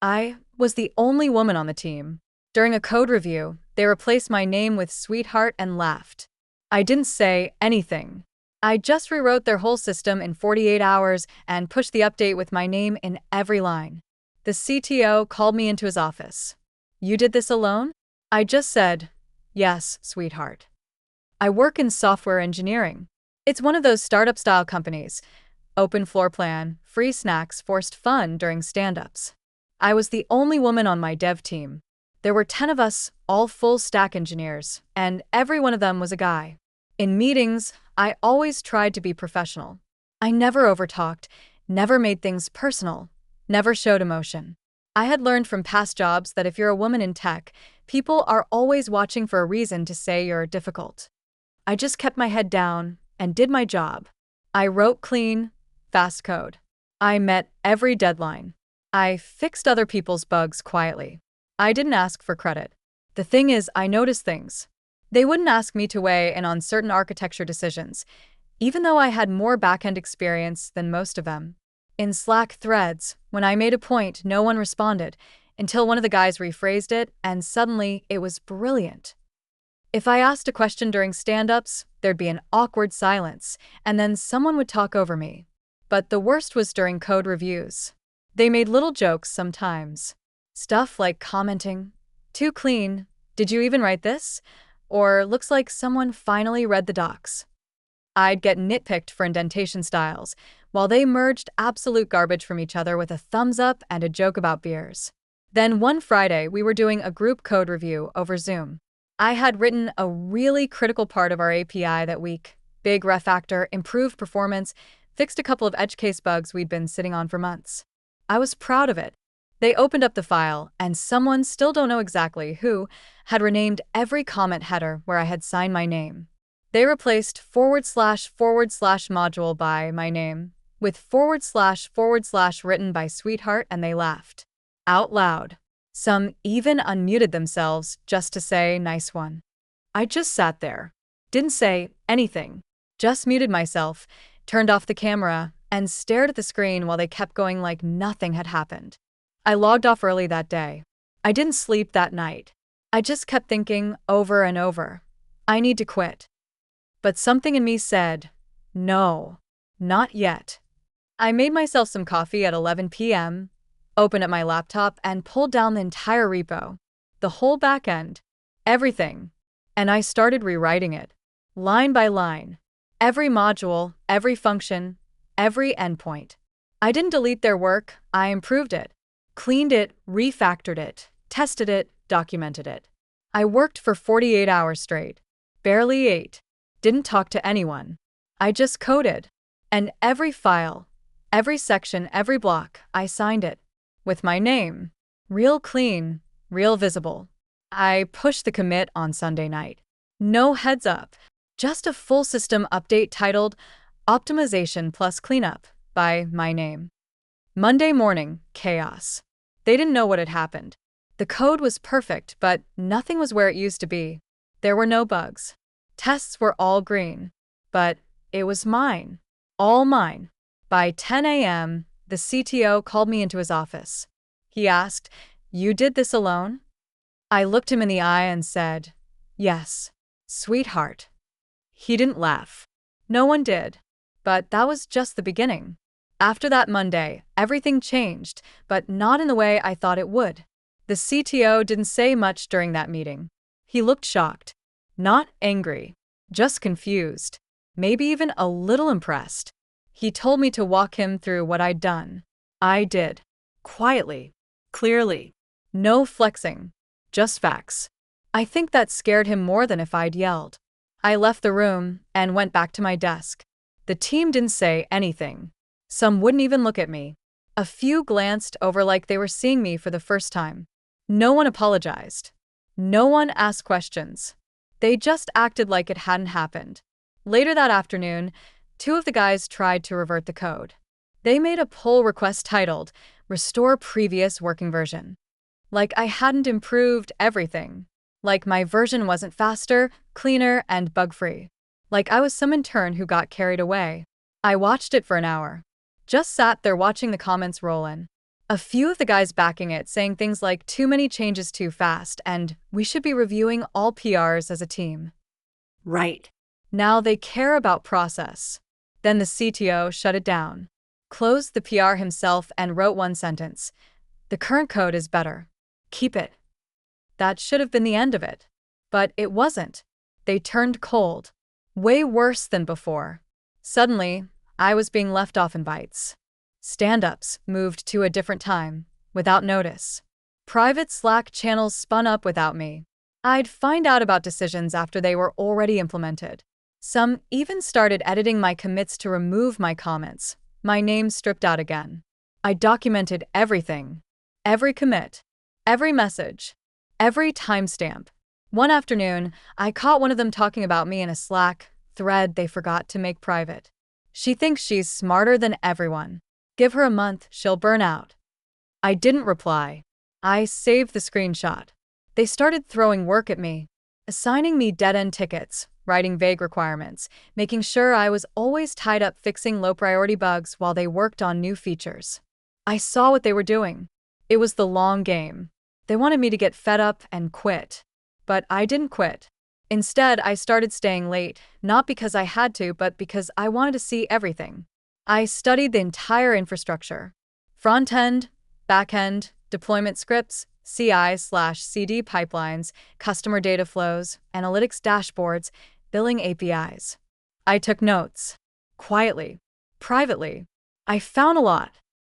I was the only woman on the team. During a code review, they replaced my name with sweetheart and laughed. I didn't say anything. I just rewrote their whole system in 48 hours and pushed the update with my name in every line. The CTO called me into his office. "You did this alone?" I just said, "Yes, sweetheart." I work in software engineering. It's one of those startup-style companies. Open floor plan, free snacks, forced fun during stand-ups. I was the only woman on my dev team. There were 10 of us, all full-stack engineers, and every one of them was a guy. In meetings, I always tried to be professional. I never overtalked, never made things personal, never showed emotion. I had learned from past jobs that if you're a woman in tech, people are always watching for a reason to say you're difficult. I just kept my head down and did my job. I wrote clean, fast code. I met every deadline. I fixed other people's bugs quietly. I didn't ask for credit. The thing is, I noticed things. They wouldn't ask me to weigh in on certain architecture decisions, even though I had more backend experience than most of them. In Slack threads, when I made a point, no one responded, until one of the guys rephrased it, and suddenly it was brilliant. If I asked a question during stand-ups, there'd be an awkward silence, and then someone would talk over me. But the worst was during code reviews. They made little jokes sometimes. Stuff like commenting, "Too clean, did you even write this?" Or "Looks like someone finally read the docs." I'd get nitpicked for indentation styles, while they merged absolute garbage from each other with a thumbs up and a joke about beers. Then one Friday, we were doing a group code review over Zoom. I had written a really critical part of our API that week. Big refactor, improved performance, fixed a couple of edge case bugs we'd been sitting on for months. I was proud of it. They opened up the file, and someone, still don't know exactly who, had renamed every comment header where I had signed my name. They replaced // module by my name with / written by sweetheart, and they laughed. Out loud. Some even unmuted themselves just to say nice one. I just sat there. Didn't say anything. Just muted myself, turned off the camera, and stared at the screen while they kept going like nothing had happened. I logged off early that day. I didn't sleep that night. I just kept thinking over and over, I need to quit. But something in me said, no, not yet. I made myself some coffee at 11 p.m., opened up my laptop, and pulled down the entire repo, the whole backend, everything. And I started rewriting it, line by line, every module, every function, every endpoint. I didn't delete their work, I improved it. Cleaned it, refactored it, tested it, documented it. I worked for 48 hours straight. Barely ate. Didn't talk to anyone. I just coded. And every file, every section, every block, I signed it. With my name. Real clean, real visible. I pushed the commit on Sunday night. No heads up. Just a full system update titled Optimization plus Cleanup by my name. Monday morning, chaos. They didn't know what had happened. The code was perfect, but nothing was where it used to be. There were no bugs. Tests were all green. But it was mine. All mine. By 10 a.m., the CTO called me into his office. He asked, "You did this alone?" I looked him in the eye and said, "Yes, sweetheart." He didn't laugh. No one did. But that was just the beginning. After that Monday, everything changed, but not in the way I thought it would. The CTO didn't say much during that meeting. He looked shocked. Not angry. Just confused. Maybe even a little impressed. He told me to walk him through what I'd done. I did. Quietly. Clearly. No flexing. Just facts. I think that scared him more than if I'd yelled. I left the room and went back to my desk. The team didn't say anything. Some wouldn't even look at me. A few glanced over like they were seeing me for the first time. No one apologized. No one asked questions. They just acted like it hadn't happened. Later that afternoon, 2 of the guys tried to revert the code. They made a pull request titled Restore Previous Working Version. Like I hadn't improved everything. Like my version wasn't faster, cleaner, and bug-free. Like I was some intern who got carried away. I watched it for an hour. Just sat there watching the comments roll in. A few of the guys backing it saying things like too many changes too fast and we should be reviewing all PRs as a team. Right. Now they care about process. Then the CTO shut it down, closed the PR himself and wrote one sentence. The current code is better. Keep it. That should have been the end of it. But it wasn't. They turned cold. Way worse than before. Suddenly, I was being left off invites. Stand-ups moved to a different time, without notice. Private Slack channels spun up without me. I'd find out about decisions after they were already implemented. Some even started editing my commits to remove my comments. My name stripped out again. I documented everything. Every commit. Every message. Every timestamp. One afternoon, I caught one of them talking about me in a Slack thread they forgot to make private. She thinks she's smarter than everyone. Give her a month, she'll burn out. I didn't reply. I saved the screenshot. They started throwing work at me, assigning me dead-end tickets, writing vague requirements, making sure I was always tied up fixing low-priority bugs while they worked on new features. I saw what they were doing. It was the long game. They wanted me to get fed up and quit. But I didn't quit. Instead, I started staying late, not because I had to, but because I wanted to see everything. I studied the entire infrastructure. Front-end, back-end, deployment scripts, CI/CD pipelines, customer data flows, analytics dashboards, billing APIs. I took notes. Quietly. Privately. I found a lot.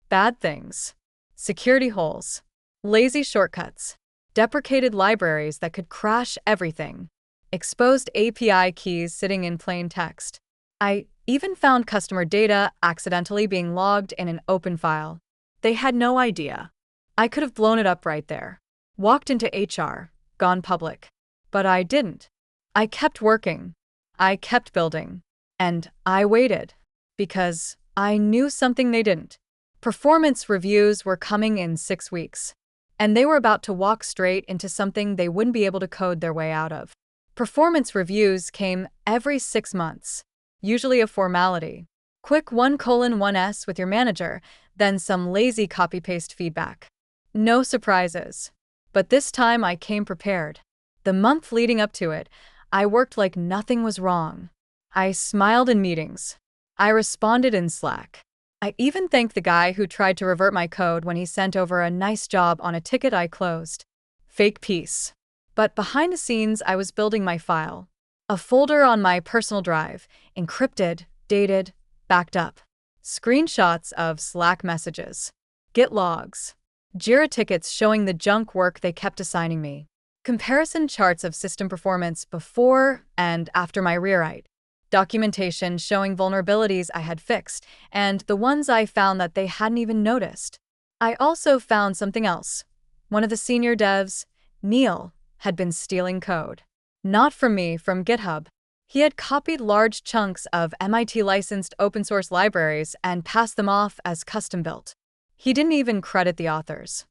Bad things. Security holes. Lazy shortcuts. Deprecated libraries that could crash everything. Exposed API keys sitting in plain text. I even found customer data accidentally being logged in an open file. They had no idea. I could have blown it up right there. Walked into HR, gone public. But I didn't. I kept working. I kept building. And I waited. Because I knew something they didn't. Performance reviews were coming in 6 weeks. And they were about to walk straight into something they wouldn't be able to code their way out of. Performance reviews came every 6 months. Usually a formality. Quick 1:1s with your manager, then some lazy copy-paste feedback. No surprises. But this time I came prepared. The month leading up to it, I worked like nothing was wrong. I smiled in meetings. I responded in Slack. I even thanked the guy who tried to revert my code when he sent over a nice job on a ticket I closed. Fake peace. But behind the scenes, I was building my file. A folder on my personal drive, encrypted, dated, backed up. Screenshots of Slack messages. Git logs. Jira tickets showing the junk work they kept assigning me. Comparison charts of system performance before and after my rewrite. Documentation showing vulnerabilities I had fixed and the ones I found that they hadn't even noticed. I also found something else. One of the senior devs, Neil, had been stealing code. Not from me, from GitHub. He had copied large chunks of MIT-licensed open-source libraries and passed them off as custom-built. He didn't even credit the authors.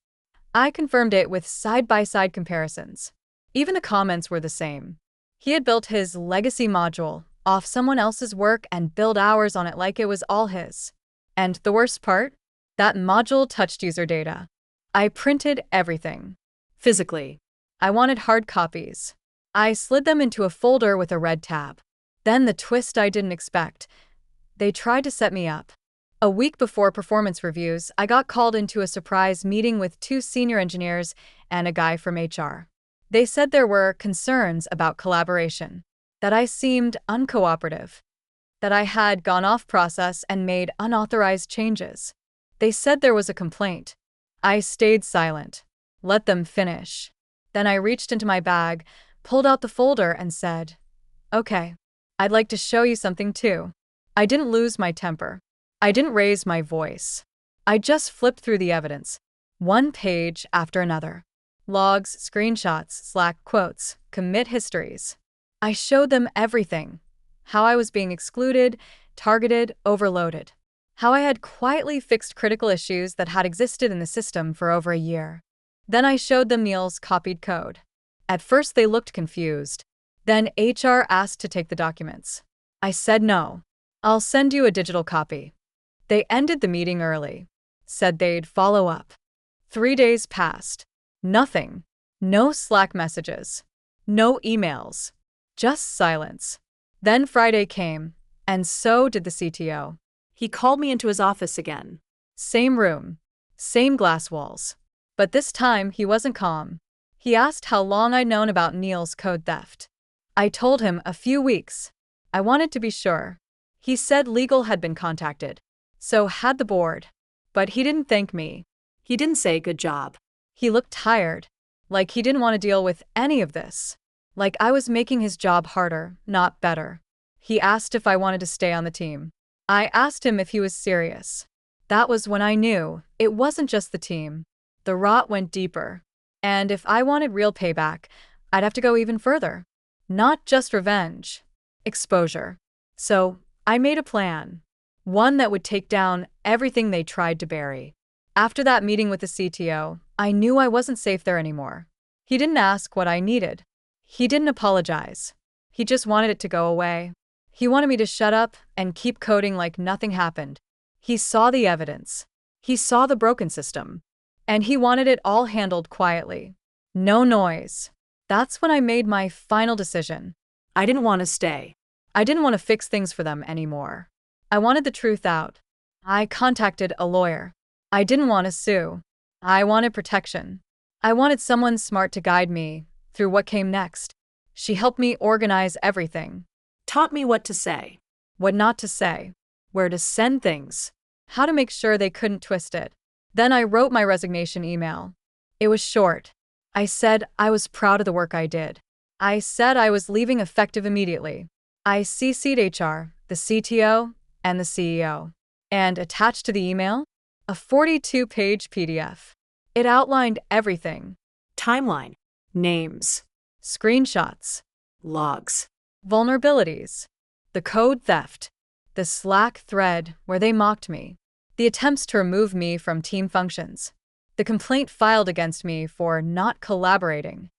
I confirmed it with side-by-side comparisons. Even the comments were the same. He had built his legacy module off someone else's work and billed hours on it like it was all his. And the worst part? That module touched user data. I printed everything. Physically. I wanted hard copies. I slid them into a folder with a red tab. Then the twist I didn't expect. They tried to set me up. A week before performance reviews, I got called into a surprise meeting with 2 senior engineers and a guy from HR. They said there were concerns about collaboration, that I seemed uncooperative, that I had gone off process and made unauthorized changes. They said there was a complaint. I stayed silent, let them finish. Then I reached into my bag, pulled out the folder and said, "Okay, I'd like to show you something too." I didn't lose my temper. I didn't raise my voice. I just flipped through the evidence, one page after another. Logs, screenshots, Slack quotes, commit histories. I showed them everything. How I was being excluded, targeted, overloaded. How I had quietly fixed critical issues that had existed in the system for over a year. Then I showed them Neil's copied code. At first they looked confused. Then HR asked to take the documents. I said no. I'll send you a digital copy. They ended the meeting early. said they'd follow up. 3 days passed. Nothing. No Slack messages. No emails. Just silence. Then Friday came, and so did the CTO. He called me into his office again. Same room. Same glass walls. But this time he wasn't calm. He asked how long I'd known about Neil's code theft. I told him a few weeks. I wanted to be sure. He said legal had been contacted. So had the board. But he didn't thank me. He didn't say good job. He looked tired. Like he didn't want to deal with any of this. Like I was making his job harder, not better. He asked if I wanted to stay on the team. I asked him if he was serious. That was when I knew it wasn't just the team. The rot went deeper. And if I wanted real payback, I'd have to go even further. Not just revenge. Exposure. So, I made a plan. One that would take down everything they tried to bury. After that meeting with the CTO, I knew I wasn't safe there anymore. He didn't ask what I needed. He didn't apologize. He just wanted it to go away. He wanted me to shut up and keep coding like nothing happened. He saw the evidence. He saw the broken system. And he wanted it all handled quietly. No noise. That's when I made my final decision. I didn't want to stay. I didn't want to fix things for them anymore. I wanted the truth out. I contacted a lawyer. I didn't want to sue. I wanted protection. I wanted someone smart to guide me through what came next. She helped me organize everything. Taught me what to say. What not to say. Where to send things. How to make sure they couldn't twist it. Then I wrote my resignation email. It was short. I said I was proud of the work I did. I said I was leaving effective immediately. I CC'd HR, the CTO, and the CEO. And attached to the email? A 42-page PDF. It outlined everything. Timeline. Names. Screenshots. Logs. Vulnerabilities. The code theft. The Slack thread where they mocked me. The attempts to remove me from team functions. The complaint filed against me for not collaborating.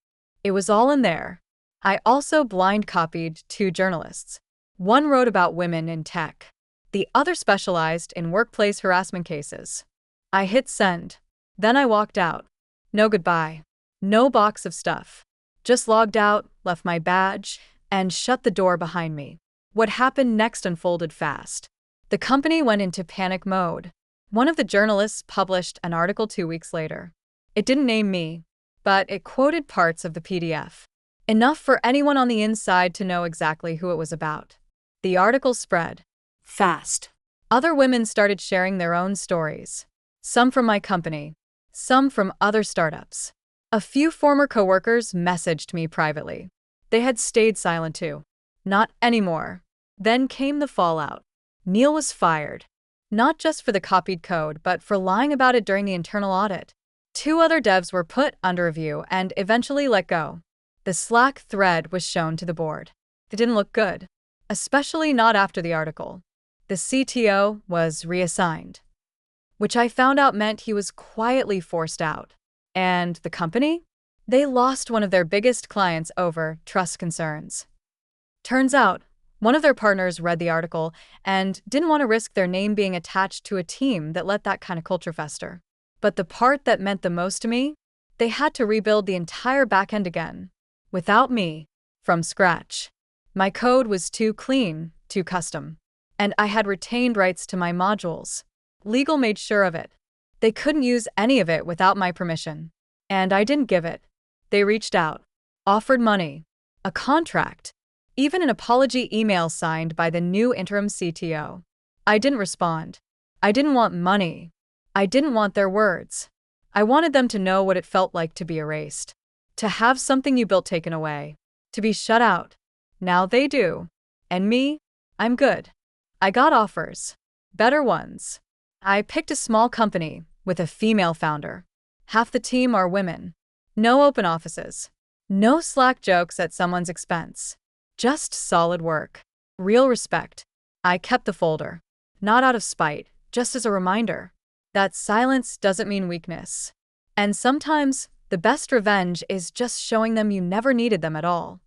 It was all in there. I also blind copied 2 journalists. One wrote about women in tech. The other specialized in workplace harassment cases. I hit send. Then I walked out. No goodbye. No box of stuff. Just logged out, left my badge, and shut the door behind me. What happened next unfolded fast. The company went into panic mode. One of the journalists published an article 2 weeks later. It didn't name me, but it quoted parts of the PDF. Enough for anyone on the inside to know exactly who it was about. The article spread. Fast. Other women started sharing their own stories. Some from my company. Some from other startups. A few former coworkers messaged me privately. They had stayed silent too. Not anymore. Then came the fallout. Neil was fired. Not just for the copied code, but for lying about it during the internal audit. 2 other devs were put under review and eventually let go. The Slack thread was shown to the board. It didn't look good, especially not after the article. The CTO was reassigned, which I found out meant he was quietly forced out. And the company? They lost one of their biggest clients over trust concerns. Turns out, one of their partners read the article and didn't want to risk their name being attached to a team that let that kind of culture fester. But the part that meant the most to me? They had to rebuild the entire backend again. Without me. From scratch. My code was too clean, too custom. And I had retained rights to my modules. Legal made sure of it. They couldn't use any of it without my permission. And I didn't give it. They reached out. Offered money. A contract. Even an apology email signed by the new interim CTO. I didn't respond. I didn't want money. I didn't want their words. I wanted them to know what it felt like to be erased. To have something you built taken away. To be shut out. Now they do. And me? I'm good. I got offers. Better ones. I picked a small company with a female founder. Half the team are women. No open offices. No Slack jokes at someone's expense. Just solid work. Real respect. I kept the folder. Not out of spite, just as a reminder that silence doesn't mean weakness. And sometimes, the best revenge is just showing them you never needed them at all.